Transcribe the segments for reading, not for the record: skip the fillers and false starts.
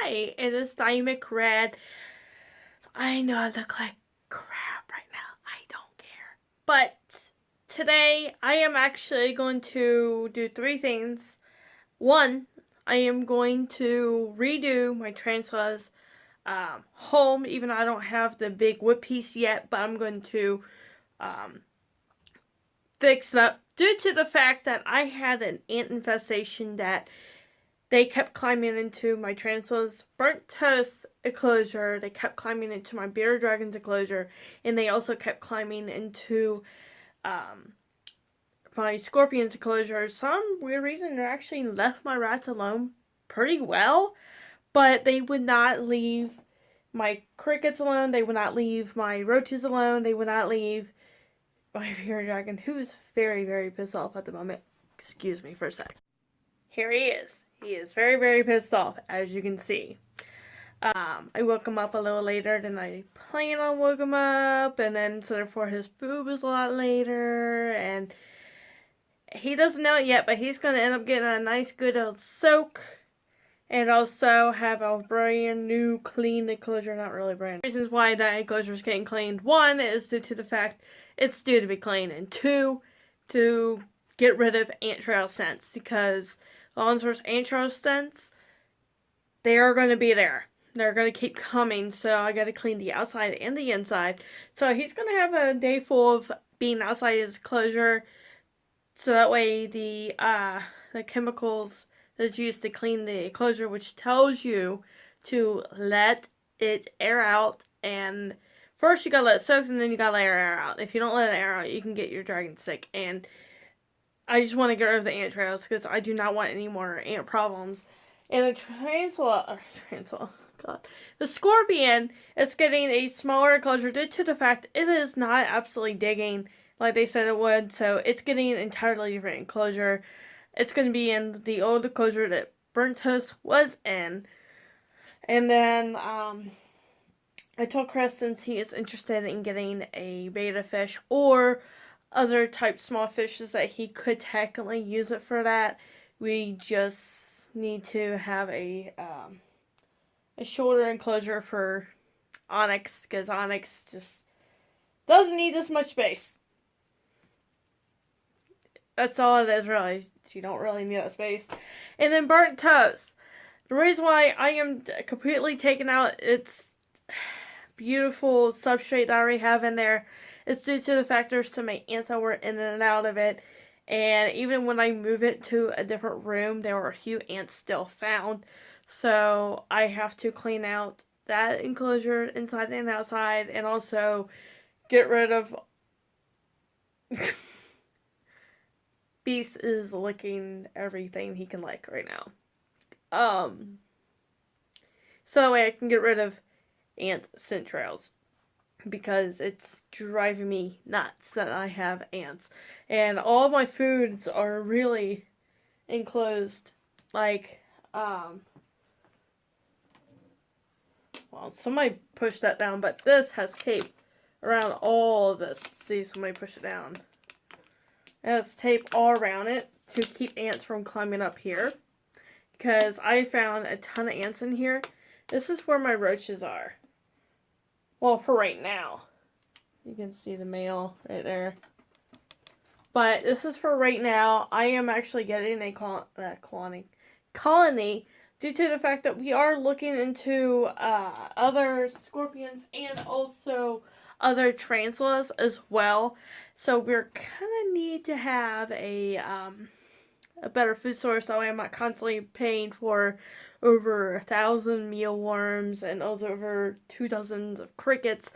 Hi, it is Dynamic Red. I know I look like crap right now. I don't care. But today I am actually going to do three things. One, I am going to redo my Transla's home, even though I don't have the big wood piece yet, but I'm going to um, fix it up due to the fact that I had an ant infestation that they kept climbing into my Transla's burnt toast enclosure. They kept climbing into my bearded dragon's enclosure, and they also kept climbing into my scorpion's enclosure. Some weird reason, they actually left my rats alone pretty well, but they would not leave my crickets alone. They would not leave my roaches alone. They would not leave my bearded dragon, who is very, very pissed off at the moment. Excuse me for a sec. Here he is. He is very, very pissed off, as you can see. I woke him up a little later than I planned on woke him up, and then so therefore his food was a lot later, and he doesn't know it yet, but he's going to end up getting a nice good old soak, and also have a brand new clean enclosure. Not really brand new. Reasons why that enclosure is getting cleaned. One is due to the fact it's due to be cleaned, and two, to get rid of ant trail scents, because lawn source ant trail scents, they are going to be there. They're going to keep coming, so I got to clean the outside and the inside. So he's going to have a day full of being outside his enclosure, so that way the chemicals that's used to clean the enclosure, which tells you to let it air out, and first you gotta let it soak, and then you gotta let it air out. If you don't let it air out, you can get your dragon sick, and I just want to get rid of the ant trails because I do not want any more ant problems. And the scorpion is getting a smaller enclosure due to the fact it is not absolutely digging like they said it would. So it's getting an entirely different enclosure. It's going to be in the old enclosure that Burnt Toast was in. And then I told Chris, since he is interested in getting a betta fish or other type small fishes, that he could technically use it for that. We just need to have a shorter enclosure for Onyx, because Onyx just doesn't need this much space. That's all it is, really. You don't really need that space. And then Burnt Toast. The reason why I am completely taking out its beautiful substrate that I already have in there is due to the fact there's so many ants that were in and out of it. And even when I move it to a different room, there were a few ants still found. So I have to clean out that enclosure inside and outside, and also get rid of... Beast is licking everything he can lick right now. So that way I can get rid of ant scent trails, because it's driving me nuts that I have ants. And all of my foods are really enclosed. Like, well, somebody pushed that down, but this has tape around all of this. See, somebody pushed it down. It has tape all around it to keep ants from climbing up here, because I found a ton of ants in here. This is where my roaches are. Well, for right now. You can see the male right there. But this is for right now. I am actually getting a colony due to the fact that we are looking into other scorpions and also other tarantulas as well. So we're kind of need to have a better food source. That way I'm not constantly paying for over 1,000 mealworms and also over 2 dozen of crickets.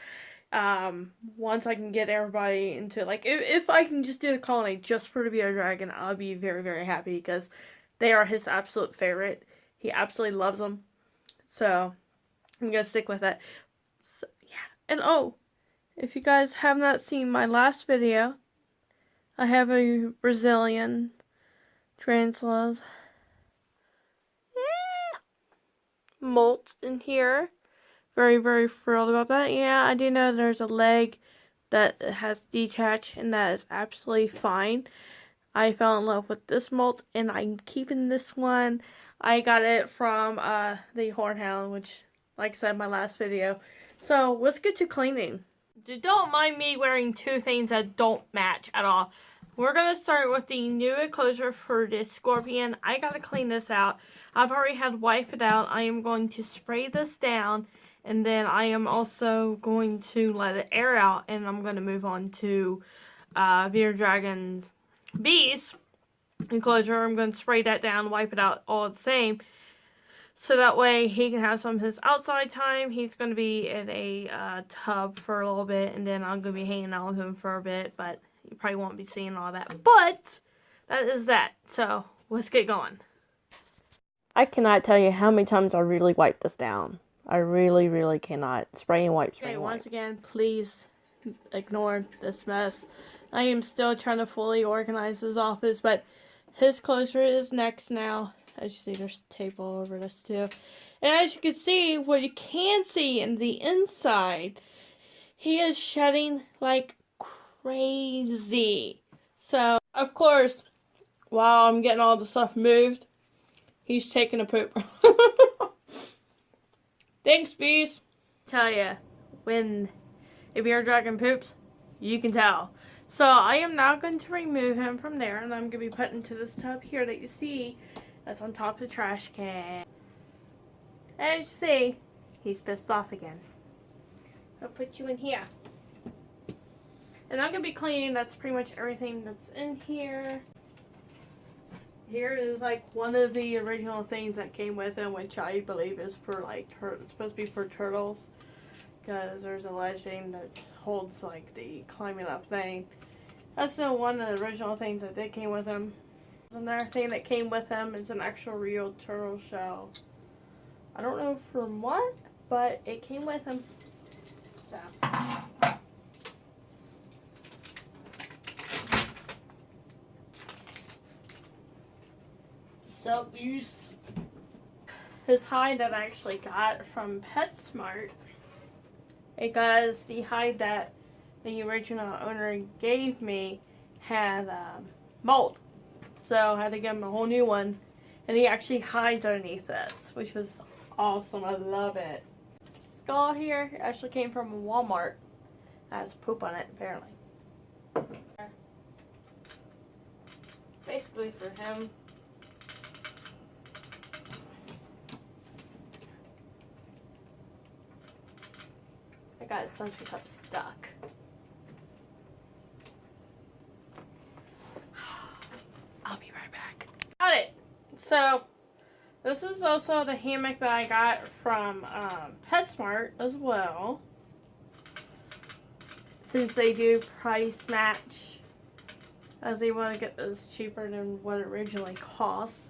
Once I can get everybody into, like, if I can just do a colony just for the bearded dragon, I'll be very, very happy, because they are his absolute favorite. He absolutely loves them. So I'm gonna stick with it. So, yeah. And oh, if you guys have not seen my last video, I have a Brazilian tarantulas molt in here. Very, very thrilled about that. Yeah, I do know there's a leg that has detached, and that is absolutely fine. I fell in love with this molt, and I'm keeping this one. I got it from the Hornhound, which, like I said in my last video. So let's get to cleaning. Don't mind me wearing two things that don't match at all. We're going to start with the new enclosure for this scorpion. I got to clean this out. I've already had wiped it out. I am going to spray this down, and then I am also going to let it air out, and I'm going to move on to Bearded Dragon's Beast enclosure. I'm going to spray that down, wipe it out all the same. So that way he can have some of his outside time. He's going to be in a tub for a little bit, and then I'm going to be hanging out with him for a bit, but you probably won't be seeing all that. But that is that. So let's get going. I cannot tell you how many times I really wiped this down. I really cannot. Spray and wipe, spray and wipe. Once again, please ignore this mess. I am still trying to fully organize his office, but his closure is next now. As you see, there's tape all over this too. And as you can see, what you can see in the inside, he is shedding like crazy. So, of course, while I'm getting all the stuff moved, he's taking a poop. Thanks, bees. Tell ya, when a bearded dragon poops, you can tell. So I am now going to remove him from there, and I'm going to be put into this tub here that you see that's on top of the trash can. As you see, he's pissed off again. I'll put you in here. And I'm going to be cleaning, that's pretty much everything that's in here. Here is like one of the original things that came with him, which I believe is for like, it's supposed to be for turtles. Because there's a legend that holds like the climbing up thing. That's still one of the original things that did came with him. Another thing that came with him is an actual real turtle shell. I don't know from what, but it came with him. So use his hide that I actually got from PetSmart. Because the hide that the original owner gave me had mold. So I had to give him a whole new one. And he actually hides underneath this, which was awesome. I love it. Skull here actually came from Walmart. It has poop on it, apparently. Basically for him. I got his suction cup stuck. I'll be right back. Got it. So, this is also the hammock that I got from PetSmart as well. Since they do price match, as they want to get this cheaper than what it originally costs.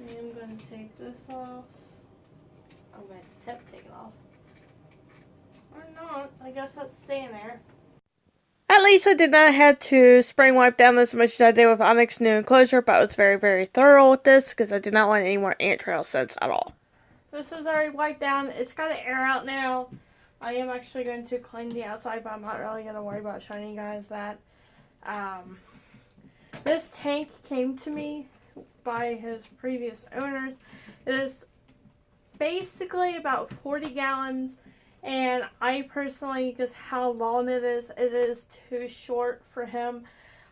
I'm going to take this off. I'm going to take it off. Or not. I guess that's staying there. At least I did not have to spring wipe down as much as I did with Onyx's new enclosure, but I was very thorough with this because I did not want any more ant trail scents at all. This is already wiped down. It's got to air out now. I am actually going to clean the outside, but I'm not really going to worry about showing you guys that. This tank came to me by his previous owners. It is basically about 40 gallons, and I personally, because how long it is too short for him.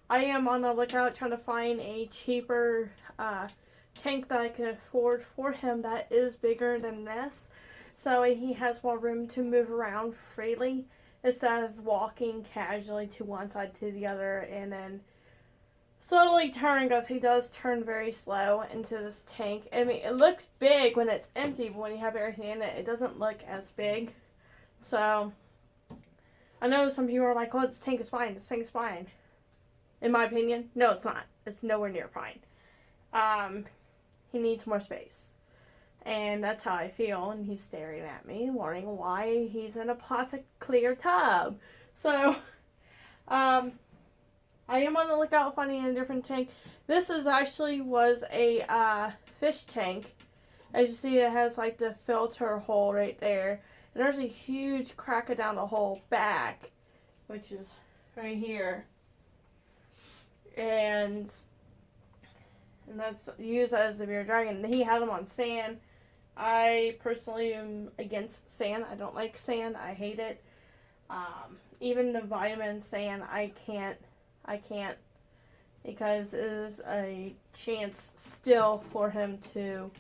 I am on the lookout trying to find a cheaper tank that I can afford for him that is bigger than this, so he has more room to move around freely instead of walking casually to one side to the other and then slowly turn, because he does turn very slow into this tank. I mean, it looks big when it's empty, but when you have everything in it, it doesn't look as big. So, I know some people are like, oh, this tank is fine, this tank is fine. In my opinion, no, it's not. It's nowhere near fine. He needs more space. And that's how I feel, and he's staring at me, wondering why he's in a plastic clear tub. So, I am on the lookout finding a different tank. This is was a fish tank. As you see, it has like the filter hole right there. And there's a huge crack down the whole back, which is right here. and that's used as a beer dragon. He had them on sand. I personally am against sand. I don't like sand. I hate it. Even the vitamin sand, I can't because it is a chance still for him to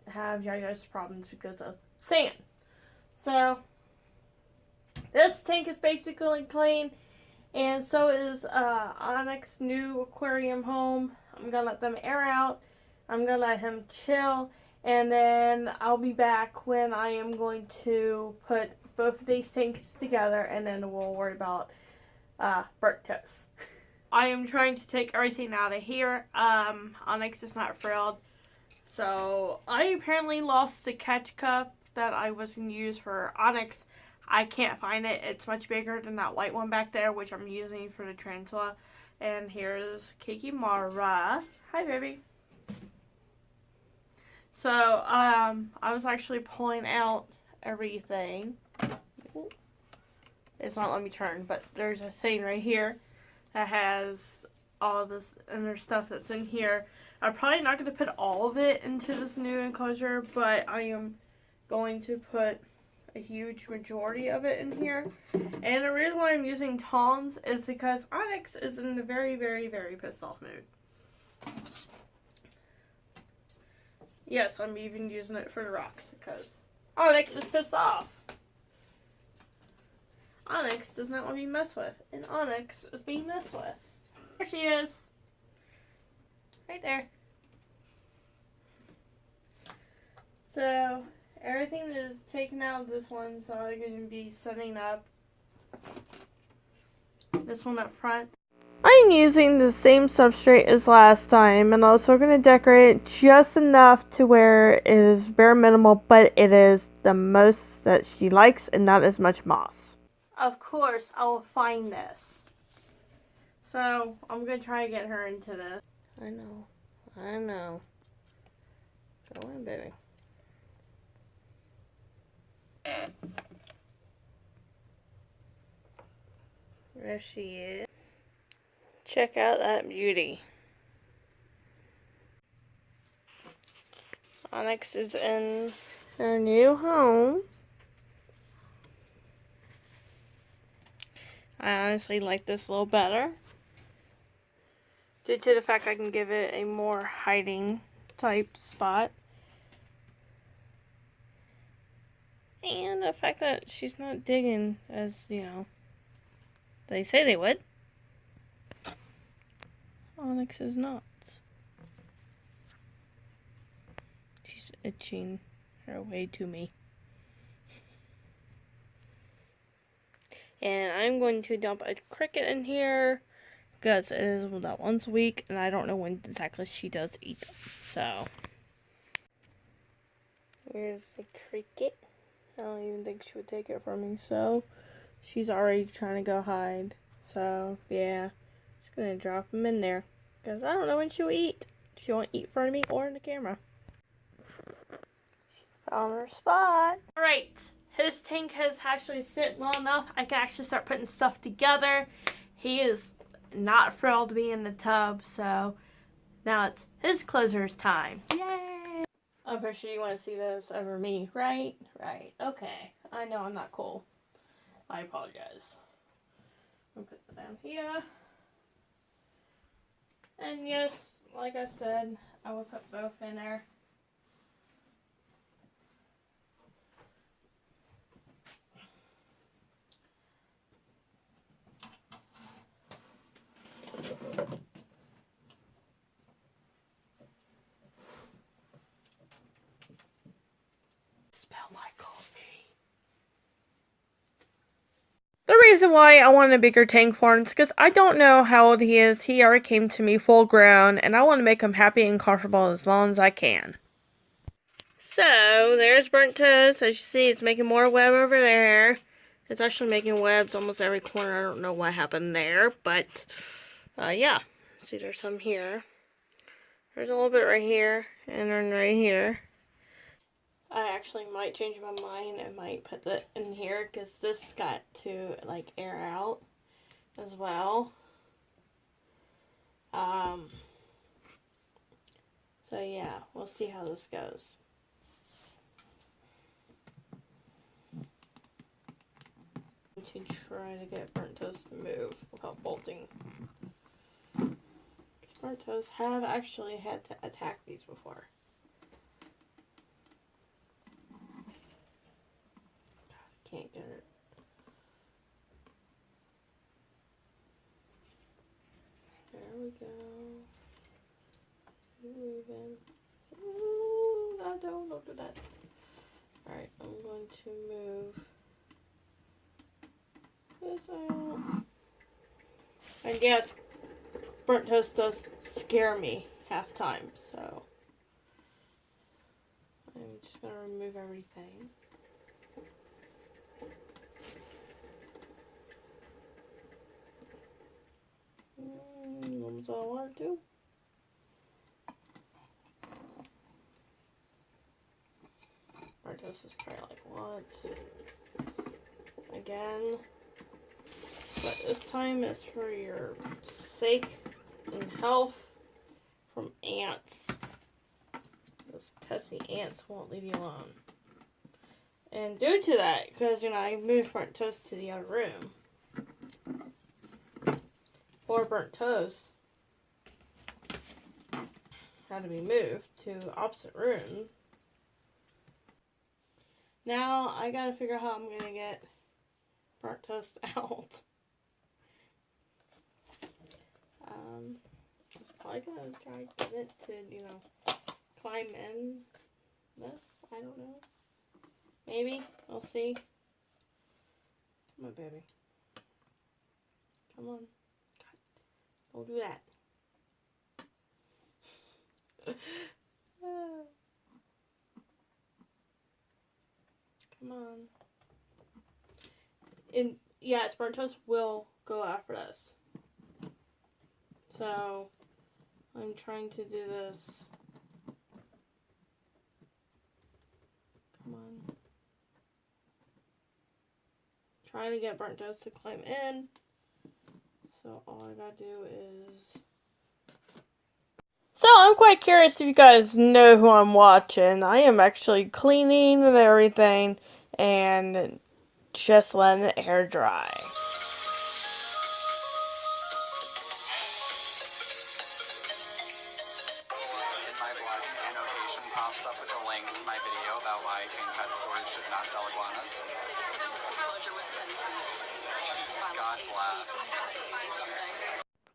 have digestive problems because of sand. So this tank is basically clean, and so is Onyx's new aquarium home. I'm gonna let them air out. I'm gonna let him chill, and then I'll be back when I am going to put both of these tanks together, and then we'll worry about burnt toast. I am trying to take everything out of here. Onyx is not frilled. So I apparently lost the catch cup that I was going to use for Onyx. I can't find it. It's much bigger than that white one back there, which I'm using for the tarantula. And here's Kiki Mara. Hi, baby. So, I was actually pulling out everything. It's not letting me turn, but there's a thing right here that has all this inner stuff that's in here. I'm probably not going to put all of it into this new enclosure, but I am going to put a huge majority of it in here. And the reason why I'm using tongs is because Onyx is in a very, very, very pissed off mood. Yes, I'm even using it for the rocks because Onyx is pissed off. Onyx does not want to be messed with, and Onyx is being messed with. There she is. Right there. So, everything is taken out of this one, so I'm going to be setting up this one up front. I'm using the same substrate as last time, and also going to decorate it just enough to where it is bare minimal, but it is the most that she likes and not as much moss. Of course, I will find this. So, I'm going to try to get her into this. I know. Go on, baby. There she is. Check out that beauty. Onyx is in her new home. I honestly like this a little better, due to the fact I can give it a more hiding type spot. And the fact that she's not digging as, they say they would. Onyx is not. She's itching her way to me. And I'm going to dump a cricket in here because it is about once a week, and I don't know when exactly she does eat them. So, here's the cricket. I don't even think she would take it from me, so she's already trying to go hide. So, yeah, just gonna drop them in there because I don't know when she'll eat. She won't eat in front of me or in the camera. She found her spot. Alright, his tank has actually sit long enough. I can actually start putting stuff together. He is not thrilled to be in the tub, so now it's his closers time. Yay! I'm pretty sure you want to see this over me, right? Right. Okay. I know I'm not cool. I apologize. I'll put that down here. And yes, like I said, I will put both in there. Smell my coffee. The reason why I want a bigger tank for him is because I don't know how old he is. He already came to me full grown, and I want to make him happy and comfortable as long as I can. So, there's Burnt Toast. As you see, it's making more web over there. It's actually making webs almost every corner. I don't know what happened there, but, yeah. See, there's some here. There's a little bit right here, and then right here. I actually might change my mind and might put that in here, because this got to, like, air out as well. So yeah, we'll see how this goes. To try to get burnt toast to move without bolting. Burnt toast have actually had to attack these before. God, can't get it. There we go. Keep moving. Ooh, no, don't do that. Alright, I'm going to move this out. And yes, burnt toast does scare me half time, so I'm just going to remove everything. Almost all I wanted to. Burnt toast is probably like once. Again. But this time it's for your sake and health from ants. Those pesky ants won't leave you alone. And due to that, because, I moved burnt toast to the other room. Or burnt toast had to be moved to the opposite room. Now I gotta figure out how I'm gonna get burnt toast out. Probably gonna try to get it to, climb in this. I don't know. Maybe. We'll see. Come on, baby. Come on. God, don't do that. Come on. And yeah, burnt toast will go after this. So I'm trying to do this. Come on. Trying to get burnt toast to climb in. So all I gotta do is... So I'm quite curious if you guys know who I'm watching. I am actually cleaning and everything and just letting the air dry. My blog annotation pops up with a link to my video about why king pet stores should not sell iguanas. God bless.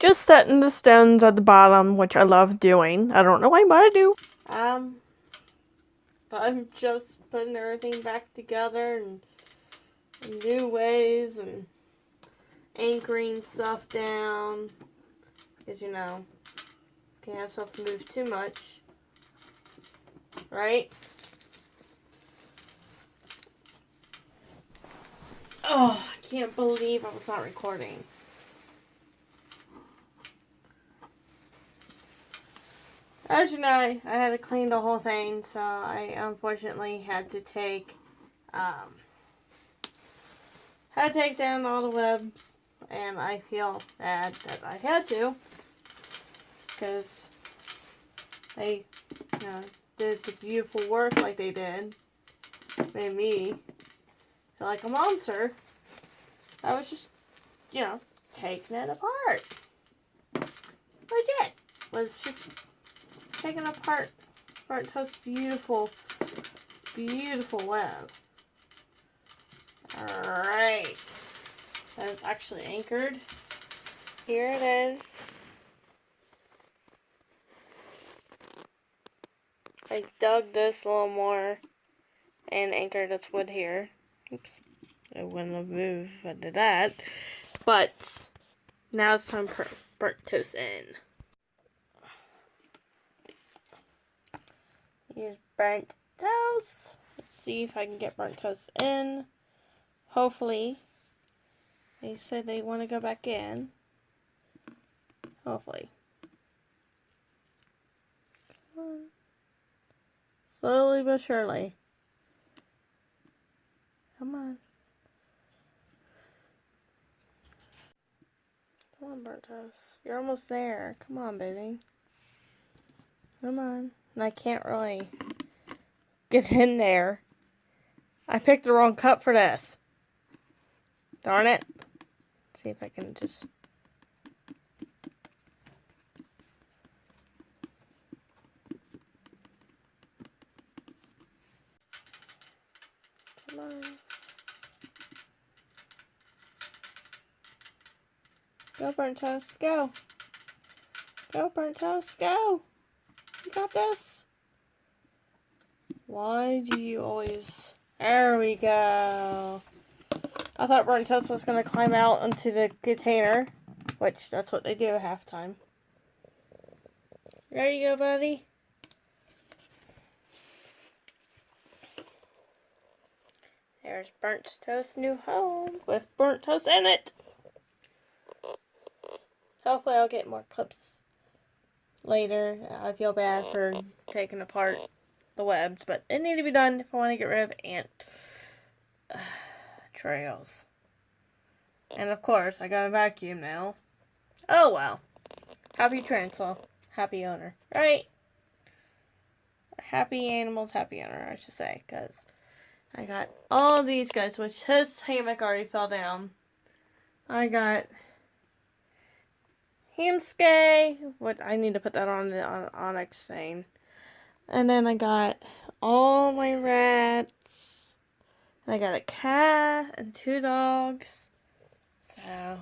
Just setting the stones at the bottom, which I love doing. I don't know why, but I do. But I'm just putting everything back together and in new ways and anchoring stuff down. Because, can't have stuff move too much. Right? Oh, I can't believe I was not recording. As you know, I had to clean the whole thing, so I unfortunately had to take down all the webs, and I feel bad that I had to, because they, did the beautiful work like they did, made me feel like a monster. I was just, taking it apart. Legit. Was just taking apart burnt toast beautiful web. Alright. That is actually anchored. Here it is. I dug this a little more and anchored this wood here. Oops. I wouldn't have moved if I did that. But now it's time to put burnt toast in. Use burnt toast. Let's see if I can get burnt toast in. Hopefully. They said they want to go back in. Hopefully. Come on. Slowly but surely. Come on. Come on, burnt toast. You're almost there. Come on, baby. Come on. And I can't really get in there. I picked the wrong cup for this. Darn it. Let's see if I can just... Come on. Go, Burnt Toast, go. Go, Burnt Toast, go. You got this. Why do you always... There we go. I thought Burnt Toast was going to climb out into the container, which that's what they do at halftime. There you go, buddy. There's Burnt Toast's new home with Burnt Toast in it. Hopefully I'll get more clips later. I feel bad for taking apart the webs, but it needs to be done if I want to get rid of ant trails. And of course, I got a vacuum now. Oh well. Happy transfer, happy owner, right? Happy animals, happy owner, I should say, because I got all these guys, which his hammock already fell down. I got Hamskay, what I need to put that on the Onyx thing. And then I got all my rats. And I got a cat and 2 dogs. So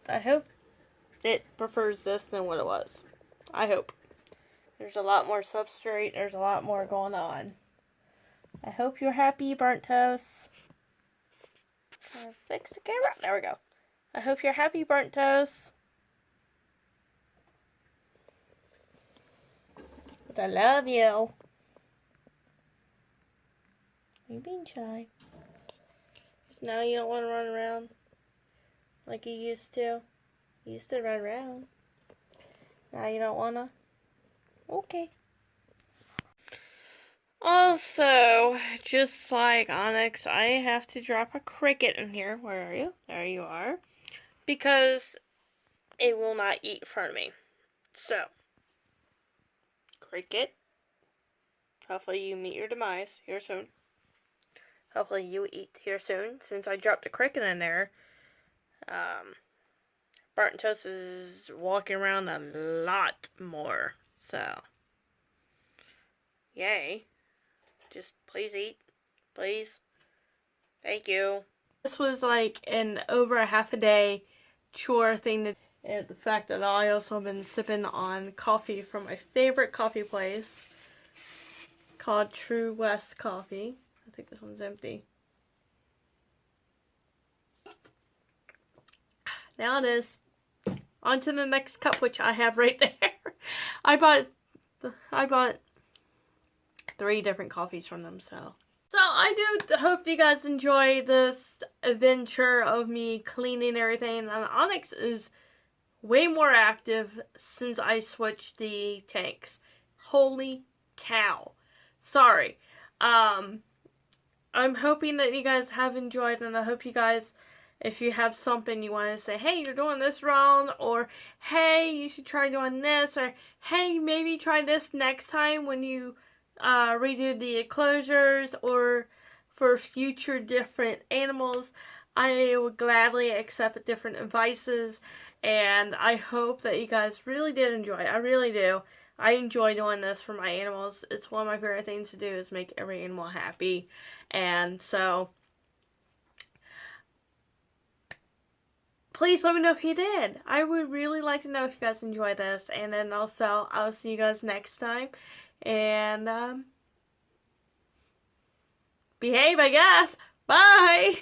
I hope it prefers this than what it was. I hope. There's a lot more substrate. There's a lot more going on. I hope you're happy, Burnt Toast. Fix the camera. There we go. I hope you're happy, Burnt Toast. Because I love you. You're being shy. Because now you don't want to run around like you used to. You used to run around. Now you don't want to? Okay. Also, just like Onyx, I have to drop a cricket in here. Where are you? There you are. Because it will not eat in front of me. So, cricket, hopefully you meet your demise here soon. Hopefully you eat here soon. Since I dropped a cricket in there, Burnt Toast is walking around a lot more. So, yay. Just please eat. Please. Thank you. This was like an over a half a day chore thing to, and the fact that I also have been sipping on coffee from my favorite coffee place called True West Coffee. I think this one's empty. Now it is. On to the next cup, which I have right there. I bought 3 different coffees from them, so I do hope you guys enjoy this adventure of me cleaning everything. And Onyx is way more active since I switched the tanks. Holy cow. Sorry. I'm hoping that you guys have enjoyed, and I hope you guys, if you have something you want to say, hey, you're doing this wrong, or hey, you should try doing this, or hey, maybe try this next time when you redo the enclosures, or for future different animals, I would gladly accept different advices. And I hope that you guys really did enjoy it. I really do. I enjoy doing this for my animals. It's one of my favorite things to do, is make every animal happy. And so, please let me know if you did. I would really like to know if you guys enjoyed this. And then also, I'll see you guys next time. And, behave, I guess. Bye!